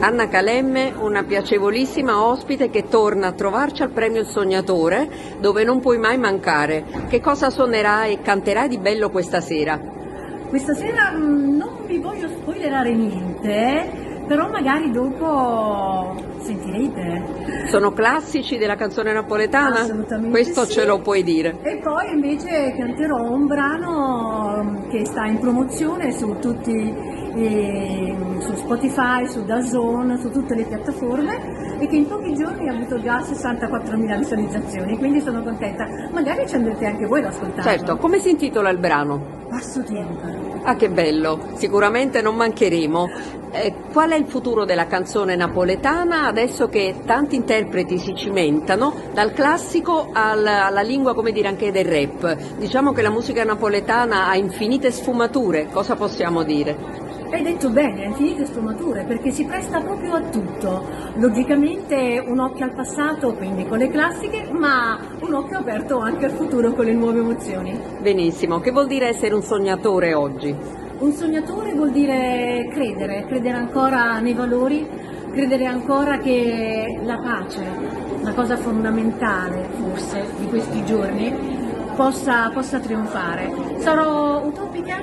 Anna Calemme, una piacevolissima ospite che torna a trovarci al Premio Il Sognatore, dove non puoi mai mancare. Che cosa suonerai e canterai di bello questa sera? Questa sera non vi voglio spoilerare niente, però magari dopo sentirete. Sono classici della canzone napoletana? Assolutamente Questo sì. ce lo puoi dire. E poi invece canterò un brano che sta in promozione su su Spotify, su DAZN, su tutte le piattaforme e che in pochi giorni ha avuto già 64.000 visualizzazioni, quindi sono contenta. Magari ci andrete anche voi ad ascoltarlo. Certo, come si intitola il brano? Passo tempo. Ah, che bello, sicuramente non mancheremo. Qual è il futuro della canzone napoletana adesso che tanti interpreti si cimentano dal classico alla lingua, come dire, anche del rap? Diciamo che la musica napoletana ha infinite sfumature, cosa possiamo dire? Hai detto bene, ha infinite sfumature perché si presta proprio a tutto. Logicamente un occhio al passato, quindi con le classiche, ma un occhio aperto anche al futuro con le nuove emozioni. Benissimo, che vuol dire essere un sognatore oggi? Un sognatore vuol dire credere ancora nei valori, credere ancora che la pace, la cosa fondamentale forse di questi giorni, possa trionfare. Sarò utopica,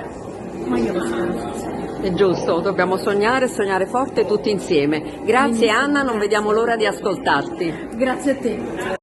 ma io lo spero. È giusto, dobbiamo sognare forte tutti insieme. Grazie Benissimo, Anna, non grazie. vediamo l'ora di ascoltarti. Grazie a te.